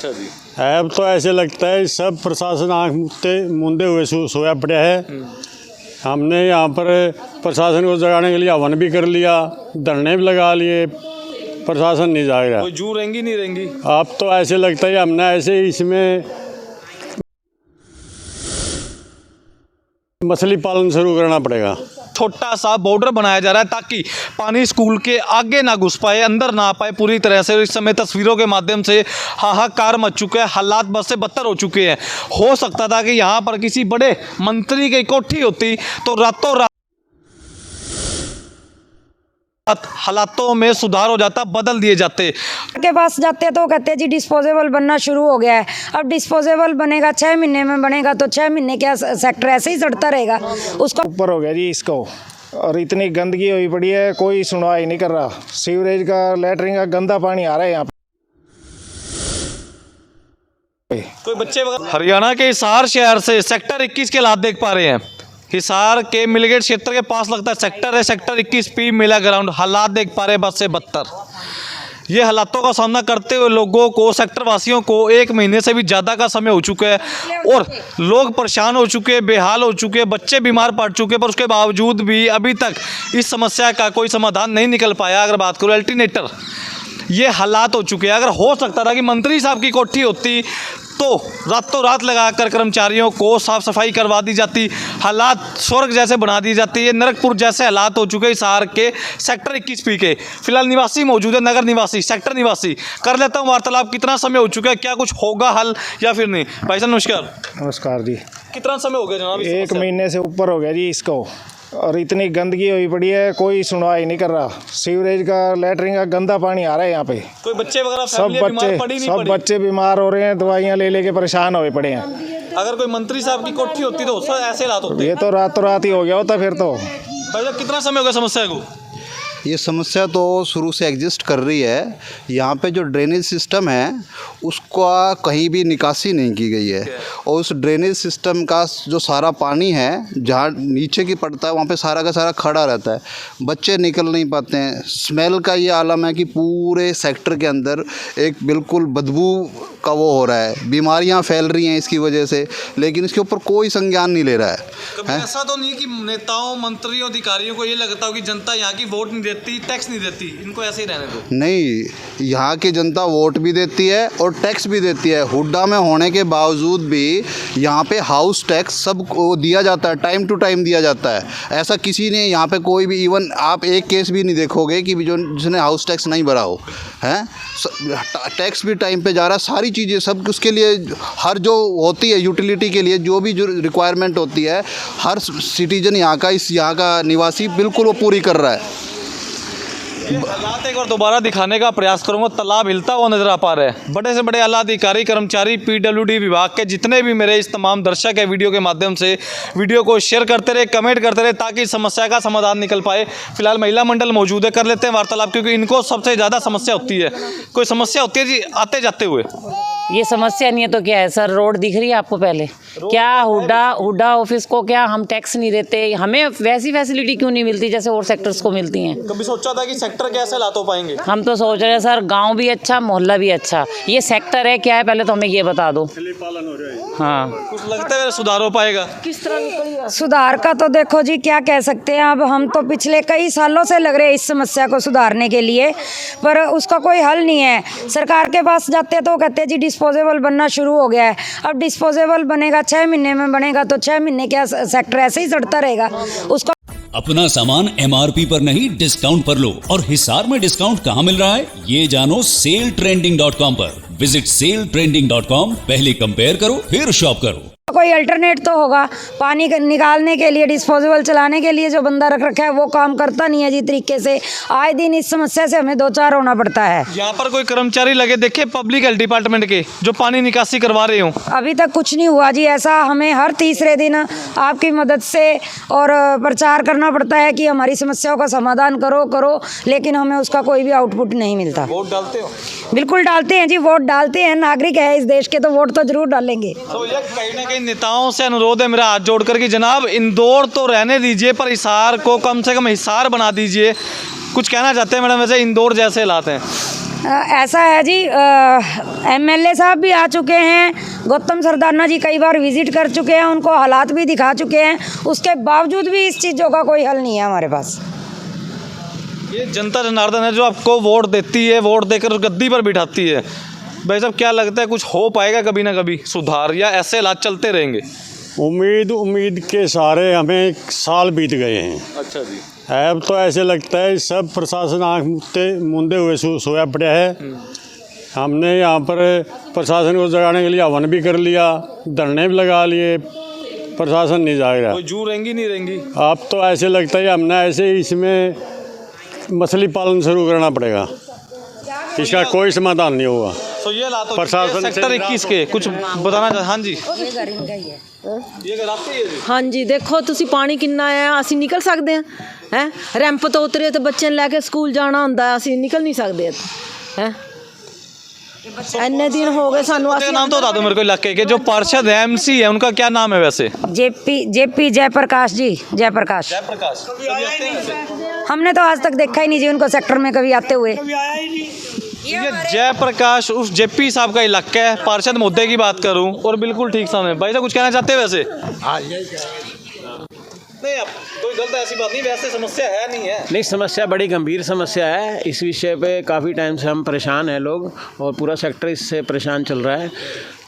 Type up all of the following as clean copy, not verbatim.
अच्छा जी। अब तो ऐसे लगता है सब प्रशासन आँख मूंदे हुए सोया पड़ा है। हमने यहाँ पर प्रशासन को जगाने के लिए हवन भी कर लिया, धरने भी लगा लिए, प्रशासन नहीं जाग रहा। कोई जू रहेंगी नहीं रहेंगी। अब तो ऐसे लगता है हमने ऐसे इसमें मछली पालन शुरू करना पड़ेगा। छोटा सा बॉर्डर बनाया जा रहा है ताकि पानी स्कूल के आगे ना घुस पाए, अंदर ना आ पाए पूरी तरह से। इस समय तस्वीरों के माध्यम से हाहाकार मच चुका है, हालात बद से बदतर हो चुके हैं। हो सकता था कि यहाँ पर किसी बड़े मंत्री की कोठी होती तो रातों रात हालातों में सुधार हो जाता, बदल दिए जाते। के पास जाते तो कहते जी डिस्पोजेबल बनना शुरू हो गया है। अब डिस्पोजेबल बनेगा 6 महीने में बनेगा तो 6 महीने क्या सेक्टर ऐसे ही चढ़ता रहेगा। उसका ऊपर हो गया जी इसको, और इतनी गंदगी हुई पड़ी है, कोई सुनवाई नहीं कर रहा। सीवरेज का, लैटरिन का गंदा पानी आ रहा है यहाँ पे। कोई बच्चे हरियाणा के हिसार शहर से सेक्टर 21 के हालात देख पा रहे हैं। हिसार के मिलगेट क्षेत्र के पास लगता है सेक्टर है, सेक्टर 21 पी मेला ग्राउंड। हालात देख पा रहे हैं बद से बदतर। ये हालातों का सामना करते हुए लोगों को, सेक्टर वासियों को 1 महीने से भी ज़्यादा का समय हो चुका है और लोग परेशान हो चुके हैं, बेहाल हो चुके हैं, बच्चे बीमार पड़ चुके हैं। पर उसके बावजूद भी अभी तक इस समस्या का कोई समाधान नहीं निकल पाया। अगर बात करूँ अल्टरनेटर, ये हालात हो चुके हैं। अगर हो सकता था कि मंत्री साहब की कोठी होती तो रातों रात लगाकर कर्मचारियों को साफ सफाई करवा दी जाती, हालात स्वर्ग जैसे बना दी जाती है। नरकपुर जैसे हालात हो चुके हैं हिसार के सेक्टर 21 पी के। फिलहाल निवासी मौजूद है, नगर निवासी, सेक्टर निवासी। कर लेता हूँ वार्तालाप। कितना समय हो चुका है, क्या कुछ होगा हल या फिर नहीं? भाई साहब नमस्कार। नमस्कार जी। कितना समय हो गया जनाब? 1 महीने से ऊपर हो गया जी इसको, और इतनी गंदगी हुई पड़ी है, कोई सुनवाई नहीं कर रहा। सीवरेज का, लैटरिन का गंदा पानी आ रहा है यहाँ पे। कोई बच्चे वगैरह सब बच्चे बीमार हो रहे हैं, दवाइयाँ ले लेके परेशान हुए पड़े हैं। अगर कोई मंत्री साहब की कोठी होती तो ऐसे हालात होते। ये तो रातों रात ही हो गया होता फिर तो। भाई साहब कितना समय हो गया समस्या को? ये समस्या तो शुरू से एग्जिस्ट कर रही है। यहाँ पे जो ड्रेनेज सिस्टम है उसका कहीं भी निकासी नहीं की गई है, और उस ड्रेनेज सिस्टम का जो सारा पानी है जहाँ नीचे की पड़ता है वहाँ पे सारा का सारा खड़ा रहता है। बच्चे निकल नहीं पाते हैं। स्मेल का ये आलम है कि पूरे सेक्टर के अंदर एक बिल्कुल बदबू का वो हो रहा है, बीमारियाँ फैल रही हैं इसकी वजह से, लेकिन इसके ऊपर कोई संज्ञान नहीं ले रहा है। कभी ऐसा तो नहीं कि नेताओं, मंत्रियों, अधिकारियों को ये लगता हो कि जनता यहाँ की वोट नहीं देती, टैक्स नहीं देती, इनको ऐसे ही रहने दो? नहीं, यहाँ की जनता वोट भी देती है और टैक्स भी देती है। हुड्डा में होने के बावजूद भी यहाँ पे हाउस टैक्स सब को दिया जाता है, टाइम टू टाइम दिया जाता है। ऐसा किसी ने यहाँ पे कोई भी, इवन आप एक केस भी नहीं देखोगे कि जो जिसने हाउस टैक्स नहीं भरा हो है। टैक्स भी टाइम पे जा रहा है, सारी चीज़ें सब उसके लिए, हर जो होती है यूटिलिटी के लिए जो भी जो रिक्वायरमेंट होती है, हर सिटीजन यहाँ का निवासी बिल्कुल वो पूरी कर रहा है। हालात एक बार दोबारा दिखाने का प्रयास करूंगा। तालाब हिलता हुआ नजर आ पा रहे हैं। बड़े से बड़े आला अधिकारी, कर्मचारी, पीडब्ल्यूडी विभाग के जितने भी मेरे इस तमाम दर्शक है, वीडियो के माध्यम से वीडियो को शेयर करते रहे, कमेंट करते रहे ताकि समस्या का समाधान निकल पाए। फिलहाल महिला मंडल मौजूद है, कर लेते हैं वार्तालाप, क्योंकि इनको सबसे ज़्यादा समस्या होती है। कोई समस्या होती है जी आते जाते हुए? ये समस्या नहीं है तो क्या है सर, रोड दिख रही है आपको पहले। क्या हुड्डा ऑफिस को क्या हम टैक्स नहीं देते? हमें वैसी फैसिलिटी क्यों नहीं मिलती जैसे और सेक्टर्स को मिलती हैं? कभी सोचा था कि सेक्टर कैसे हालात हो पाएंगे? हम तो सोच रहे हैं सर, गांव भी अच्छा, मोहल्ला भी अच्छा। ये सेक्टर है क्या है पहले तो हमें ये बता दो। हाँ, कुछ लगता है सुधार हो पाएगा? किस तरह सुधार का तो देखो जी क्या कह सकते हैं। अब हम तो पिछले कई सालों से लग रहे हैं इस समस्या को सुधारने के लिए, पर उसका कोई हल नहीं है। सरकार के पास जाते तो कहते जी डिस्पोजेबल बनना शुरू हो गया है। अब डिस्पोजेबल बनेगा 6 महीने में बनेगा तो 6 महीने क्या सेक्टर ऐसे ही चढ़ता रहेगा। उसका अपना सामान MRP पर नहीं डिस्काउंट पर लो। और हिसार में डिस्काउंट कहाँ मिल रहा है ये जानो सेलट्रेंडिंग.com पर। विजिट सेलट्रेंडिंग.com, पहले कंपेयर करो फिर शॉप करो। कोई अल्टरनेट तो होगा। पानी निकालने के लिए, डिस्पोजेबल चलाने के लिए जो बंदा रख रखा है वो काम करता नहीं है जी तरीके से। आए दिन इस समस्या से हमें 2-4 होना पड़ता है। यहाँ पर कोई कर्मचारी लगे देखे पब्लिक हेल्थ डिपार्टमेंट के जो पानी निकासी करवा रहे हो? अभी तक कुछ नहीं हुआ जी ऐसा। हमें हर तीसरे दिन आपकी मदद से और प्रचार करना पड़ता है कि हमारी समस्याओं का समाधान करो, लेकिन हमें उसका कोई भी आउटपुट नहीं मिलता। वोट डालते हो? बिल्कुल डालते हैं जी, वोट डालते हैं। नागरिक है इस देश के तो वोट तो जरूर डालेंगे। तो ये कहीं ना कहीं नेताओं से अनुरोध है मेरा हाथ जोड़कर कि जनाब इंदौर तो रहने दीजिए, पर हिसार को कम से कम हिसार बना दीजिए। कुछ कहना चाहते हैं मैडम? वैसे इंदौर जैसे हालात हैं। ऐसा है जी, एमएलए साहब भी आ चुके हैं, गौतम सरदाना जी कई बार विजिट कर चुके हैं, उनको हालात भी दिखा चुके हैं, उसके बावजूद भी इस चीज़ों का कोई हल नहीं है हमारे पास। ये जनता जनार्दन है जो आपको वोट देती है, वोट देकर गद्दी पर बिठाती है। भाई साहब क्या लगता है कुछ हो पाएगा कभी ना कभी सुधार, या ऐसे हालात चलते रहेंगे? उम्मीद के सारे हमें साल बीत गए हैं। अच्छा जी। अब तो ऐसे लगता है सब प्रशासन आँख मूंदे हुए सोया पड़ा है। हमने यहाँ पर प्रशासन को जगाने के लिए हवन भी कर लिया, धरने भी लगा लिए, प्रशासन नहीं जाग रहा। कोई जू रहेंगी नहीं रहेंगी? अब तो ऐसे लगता है हमने ऐसे इसमें मछली पालन शुरू करना पड़ेगा, इसका कोई समाधान नहीं होगा। तो ये हालात प्रशासन सेक्टर 21 के कुछ बताना चाह। हाँ जी, ये घर इनका ही है। ये घर आपका ही है जी? हाँ जी, देखो ਤੁਸੀਂ ਪਾਣੀ ਕਿੰਨਾ ਆ, ਅਸੀਂ ਨਿਕਲ ਸਕਦੇ ਹਾਂ ਹੈ ਰੈਂਪ ਤੋਂ ਉਤਰੇ ਤੇ ਬੱਚੇ ਨੂੰ ਲੈ ਕੇ ਸਕੂਲ ਜਾਣਾ ਹੁੰਦਾ, ਅਸੀਂ ਨਿਕਲ ਨਹੀਂ ਸਕਦੇ ਹੈ ਇੰਨੇ ਦਿਨ ਹੋ ਗਏ ਸਾਨੂੰ। उसका नाम तो बता दो मेरे को इलाके के जो पार्षद है, एमसी है, उनका क्या नाम है वैसे? जेपी जयप्रकाश जी, जयप्रकाश। जयप्रकाश कभी आते हैं वैसे? हमने तो आज तक देखा ही नहीं जी उनको सेक्टर में कभी आते हुए। ये जयप्रकाश उस जेपी साहब का इलाका है। पार्षद मुद्दे की बात करूं और बिल्कुल ठीक सामने। भाई साहब कुछ कहना चाहते हैं वैसे? नहीं, अब कोई गलत ऐसी बात नहीं, वैसे समस्या है नहीं है? नहीं, समस्या बड़ी गंभीर समस्या है। इस विषय पे काफ़ी टाइम से हम परेशान हैं लोग, और पूरा सेक्टर इससे परेशान चल रहा है।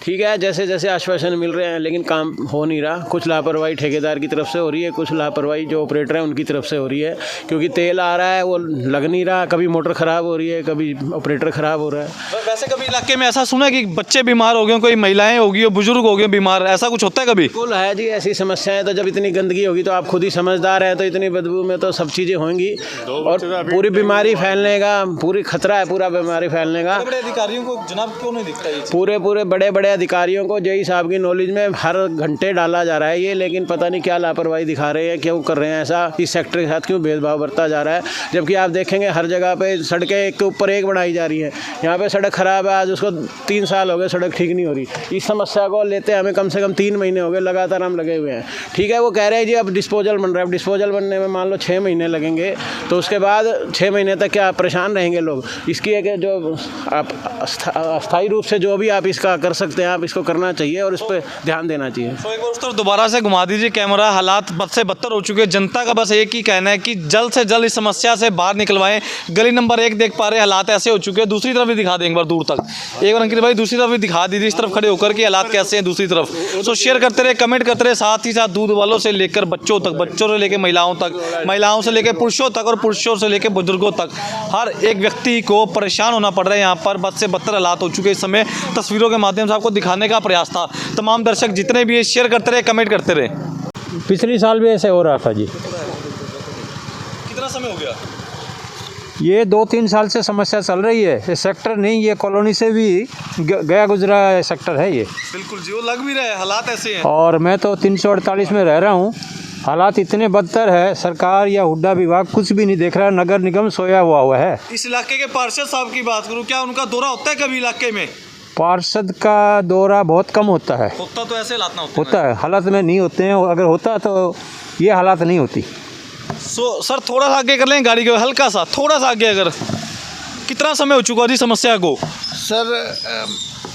ठीक है, जैसे जैसे आश्वासन मिल रहे हैं लेकिन काम हो नहीं रहा। कुछ लापरवाही ठेकेदार की तरफ से हो रही है, कुछ लापरवाही जो ऑपरेटर है उनकी तरफ से हो रही है, क्योंकि तेल आ रहा है वो लग नहीं रहा, कभी मोटर ख़राब हो रही है, कभी ऑपरेटर ख़राब हो रहा है। वैसे कभी इलाके में ऐसा सुना है कि बच्चे बीमार हो गए, कोई महिलाएं होगी, बुजुर्ग हो गए बीमार, ऐसा कुछ होता है कभी? बिल्कुल है जी, ऐसी समस्याएं तो जब इतनी गंदगी होगी तो आप खुद ही समझदार हैं, तो इतनी बदबू में तो सब चीज़ें होंगी और पूरी बीमारी फैलने का पूरी खतरा है, पूरा बीमारी फैलने का। बड़े अधिकारियों को जनाब क्यों नहीं दिखता ये चीज़? पूरे बड़े अधिकारियों को जेई साहब की नॉलेज में हर घंटे डाला जा रहा है ये, लेकिन पता नहीं क्या लापरवाही दिखा रहे हैं, क्यों कर रहे हैं ऐसा, इस सेक्टर के साथ क्यों भेदभाव बरता जा रहा है। जबकि आप देखेंगे हर जगह पे सड़कें एक के ऊपर एक बनाई जा रही हैं। यहाँ पे सड़क ख़राब है, आज उसको 3 साल हो गए, सड़क ठीक नहीं हो रही। इस समस्या को लेते हमें कम से कम 3 महीने हो गए, लगातार हम लगे हुए हैं। ठीक है, वो कह रहे हैं जी अब डिस्पोजल बन रहा है, अब डिस्पोजल बनने में मान लो 6 महीने लगेंगे, तो उसके बाद 6 महीने तक क्या परेशान रहेंगे लोग। इसकी एक जो आप अस्थायी रूप से जो भी आप इसका कर सकते हैं आप इसको करना चाहिए और इस पर ध्यान देना चाहिए। तो एक बार उस तरफ दोबारा से घुमा दीजिए कैमरा। हालात बद से बदतर हो चुके हैं। जनता का बस एक ही कहना है कि जल्द से जल्द इस समस्या से बाहर निकलवाएं। गली नंबर 1 देख पा रहे हैं हालात ऐसे हो चुके हैं। दूसरी तरफ भी दिखा दें एक बार दूर तक, एक बार अंकित भाई दूसरी तरफ भी दिखा दीजिए, इस तरफ खड़े होकर के हालात कैसे हैं दूसरी तरफ। तो शेयर करते रहे, कमेंट करते रहे, साथ ही साथ दूध वालों से लेकर बच्चों तक, बच्चों से लेकर महिलाओं तक, महिलाओं से लेकर पुरुषों तक और पुरुषों से लेकर बुजुर्गों तक हर एक व्यक्ति को परेशान होना पड़ रहा है। यहाँ पर बद से बदतर हालात हो चुके हैं। इस समय तस्वीरों के माध्यम से आपको दिखाने का प्रयास था। तमाम दर्शक जितने भी शेयर करते रहे, कमेंट करते रहे। पिछले साल भी ऐसे हो रहा था जी। कितना समय हो गया? ये 2-3 साल से समस्या चल रही है। ये सेक्टर नहीं, ये कॉलोनी से भी गया गुजरा सेक्टर है ये। बिल्कुल जी, वो लग भी रहे हैं, हालात ऐसे हैं। और मैं तो 348 में रह रहा हूँ। हालात इतने बदतर है, सरकार या हुड्डा विभाग कुछ भी नहीं देख रहा, नगर निगम सोया हुआ है। इस इलाके के पार्षद साहब की बात करूँ, क्या उनका दौरा होता है कभी इलाके में? पार्षद का दौरा बहुत कम होता है। होता तो ऐसे हालात ना होता है, हालात में नहीं होते हैं। अगर होता तो ये हालात नहीं होती। सर थोड़ा सा आगे कर लें गाड़ी को, हल्का सा थोड़ा सा आगे। अगर कितना समय हो चुका जी समस्या को? सर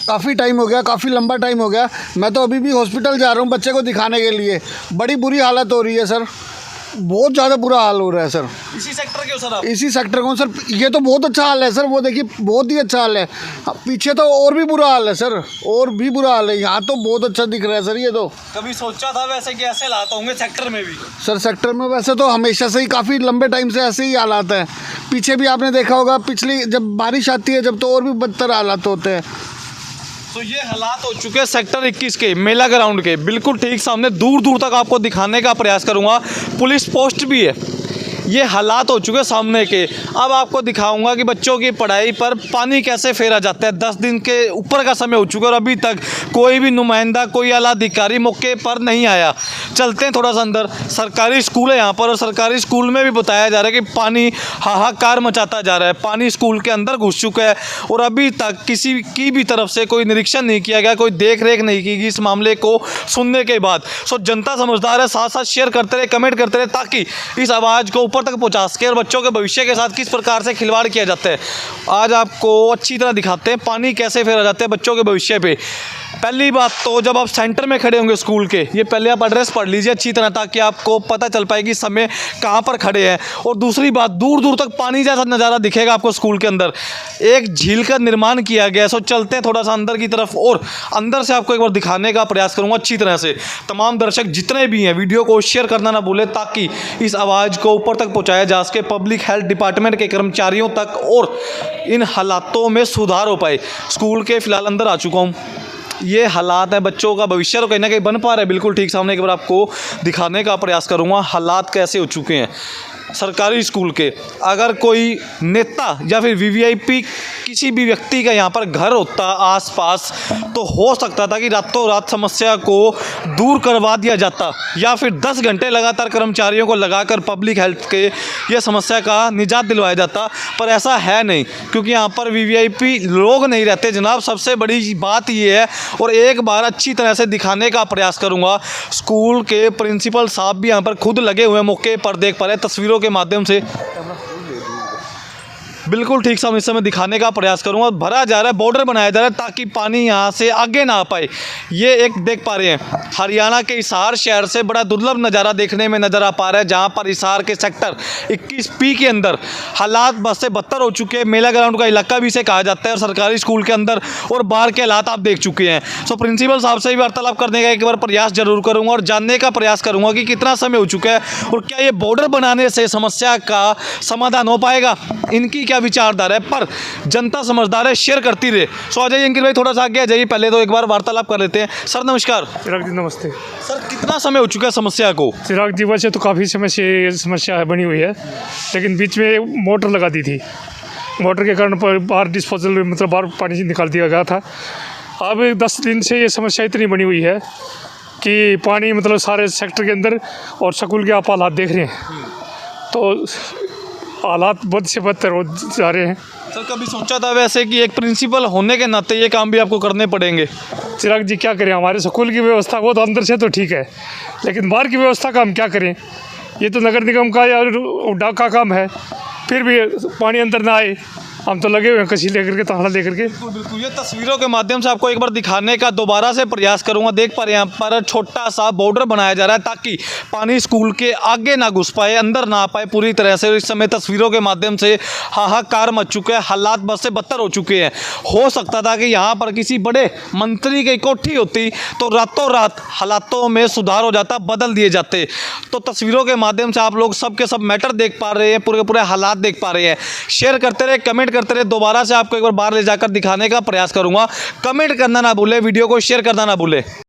काफ़ी टाइम हो गया, काफ़ी लंबा टाइम हो गया। मैं तो अभी भी हॉस्पिटल जा रहा हूँ बच्चे को दिखाने के लिए। बड़ी बुरी हालत हो रही है सर, बहुत ज़्यादा बुरा हाल हो रहा है सर। इसी सेक्टर के हो सर आप? इसी सेक्टर को सर, ये तो बहुत अच्छा हाल है सर। वो देखिए बहुत ही अच्छा हाल है। पीछे तो और भी बुरा हाल है सर, और भी बुरा हाल है। यहाँ तो बहुत अच्छा दिख रहा है सर। ये तो कभी सोचा था वैसे कि ऐसे हालात होंगे सेक्टर में भी? सर सेक्टर में वैसे तो हमेशा से ही काफ़ी लंबे टाइम से ऐसे ही हालात हैं। पीछे भी आपने देखा होगा, पिछली जब बारिश आती है जब, तो और भी बदतर हालात होते हैं। तो ये हालात हो चुके हैं सेक्टर 21 के मेला ग्राउंड के बिल्कुल ठीक सामने। दूर दूर तक आपको दिखाने का प्रयास करूंगा, पुलिस पोस्ट भी है। ये हालात हो चुके हैं सामने के। अब आपको दिखाऊंगा कि बच्चों की पढ़ाई पर पानी कैसे फेरा जाता है। 10 दिन के ऊपर का समय हो चुका है और अभी तक कोई भी नुमाइंदा, कोई आला अधिकारी मौके पर नहीं आया। चलते हैं थोड़ा सा अंदर। सरकारी स्कूल है यहाँ पर, और सरकारी स्कूल में भी बताया जा रहा है कि पानी हाहाकार मचाता जा रहा है। पानी स्कूल के अंदर घुस चुका है और अभी तक किसी की भी तरफ से कोई निरीक्षण नहीं किया गया, कोई देख रेख नहीं की गई इस मामले को सुनने के बाद। सो जनता समझदार है, साथ साथ शेयर करते रहे, कमेंट करते रहे, ताकि इस आवाज़ को ऊपर तक पहुँचा सके और बच्चों के भविष्य के साथ किस प्रकार से खिलवाड़ किया जाता है आज आपको अच्छी तरह दिखाते हैं। पानी कैसे फेरा जाता है बच्चों के भविष्य पे। पहली बात तो जब आप सेंटर में खड़े होंगे स्कूल के, ये पहले आप एड्रेस पढ़ लीजिए अच्छी तरह, ताकि आपको पता चल पाएगी समय कहाँ पर खड़े हैं। और दूसरी बात, दूर दूर तक पानी जैसा नज़ारा दिखेगा आपको स्कूल के अंदर। एक झील का निर्माण किया गया है। सो चलते हैं थोड़ा सा अंदर की तरफ और अंदर से आपको एक बार दिखाने का प्रयास करूँगा अच्छी तरह से। तमाम दर्शक जितने भी हैं वीडियो को शेयर करना ना भूलें, ताकि इस आवाज़ को ऊपर तक पहुँचाया जा सके पब्लिक हेल्थ डिपार्टमेंट के कर्मचारियों तक और इन हालातों में सुधार हो पाए। स्कूल के फ़िलहाल अंदर आ चुका हूँ। ये हालात है, बच्चों का भविष्य तो कहीं ना कहीं बन पा रहा है बिल्कुल ठीक सामने। एक बार आपको दिखाने का प्रयास करूँगा हालात कैसे हो चुके हैं सरकारी स्कूल के। अगर कोई नेता या फिर वीवीआईपी किसी भी व्यक्ति का यहाँ पर घर होता आसपास, तो हो सकता था कि रातों रात समस्या को दूर करवा दिया जाता, या फिर 10 घंटे लगातार कर्मचारियों को लगाकर पब्लिक हेल्थ के ये समस्या का निजात दिलवाया जाता। पर ऐसा है नहीं, क्योंकि यहाँ पर वीवीआईपी लोग नहीं रहते जनाब। सबसे बड़ी बात ये है, और एक बार अच्छी तरह से दिखाने का प्रयास करूँगा। स्कूल के प्रिंसिपल साहब भी यहाँ पर खुद लगे हुए मौके पर, देख पा रहे हैं तस्वीरों के माध्यम से। बिल्कुल ठीक समय इस समय दिखाने का प्रयास करूंगा। भरा जा रहा है, बॉर्डर बनाया जा रहा है, ताकि पानी यहां से आगे ना आ पाए। ये एक देख पा रहे हैं हरियाणा के हिसार शहर से बड़ा दुर्लभ नज़ारा देखने में नज़र आ पा रहा है, जहां पर हिसार के सेक्टर 21P के अंदर हालात बद से बदतर हो चुके हैं। मेला ग्राउंड का इलाका भी इसे कहा जाता है, और सरकारी स्कूल के अंदर और बाहर के हालात आप देख चुके हैं। सो प्रिंसिपल साहब से भी वार्तालाप करने का एक बार प्रयास जरूर करूँगा और जानने का प्रयास करूँगा कि कितना समय हो चुका है और क्या ये बॉर्डर बनाने से समस्या का समाधान हो पाएगा। इनकी क्या विचारधारा है, पर जनता समझदार है, शेयर करती रहे। सो आ जाइए अंकित भाई, थोड़ा सा आगे आ जाइए। पहले तो एक बार वार्तालाप कर लेते हैं। सर नमस्कार। चिराग जी नमस्ते। सर कितना समय हो चुका है समस्या को? चिराग जी वैसे तो काफ़ी समय से ये समस्या बनी हुई है, लेकिन बीच में मोटर लगा दी थी। मोटर के कारण पर बाहर डिस्पोजल मतलब बाहर पानी निकाल दिया गया था। अब 10 दिन से ये समस्या इतनी बनी हुई है कि पानी मतलब सारे सेक्टर के अंदर, और स्कूल के आप हालात देख रहे हैं, तो हालात बद से बदतर हो जा रहे हैं। सर कभी सोचा था वैसे कि एक प्रिंसिपल होने के नाते ये काम भी आपको करने पड़ेंगे? चिराग जी क्या करें, हमारे स्कूल की व्यवस्था वो तो अंदर से तो ठीक है, लेकिन बाहर की व्यवस्था का हम क्या करें। ये तो नगर निगम का या डाक का काम है, फिर भी पानी अंदर ना आए, हम तो लगे हुए हैं कसी लेकर के, ताला लेकर के। बिल्कुल ये तस्वीरों के माध्यम से आपको एक बार दिखाने का दोबारा से प्रयास करूंगा। देख पा रहे हैं यहाँ पर छोटा सा बॉर्डर बनाया जा रहा है, ताकि पानी स्कूल के आगे ना घुस पाए, अंदर ना आ पाए पूरी तरह से। इस समय तस्वीरों के माध्यम से हाहाकार मच चुका है, हालात बद से बदतर हो चुके हैं। हो सकता था कि यहाँ पर किसी बड़े मंत्री की कोठी होती तो रातों रात हालातों में सुधार हो जाता, बदल दिए जाते। तो तस्वीरों के माध्यम से आप लोग सब के सब मैटर देख पा रहे हैं, पूरे पूरे हालात देख पा रहे हैं। शेयर करते रहे, कमेंट करते रहे। दोबारा से आपको एक बार बाहर ले जाकर दिखाने का प्रयास करूंगा। कमेंट करना ना भूले, वीडियो को शेयर करना ना भूले।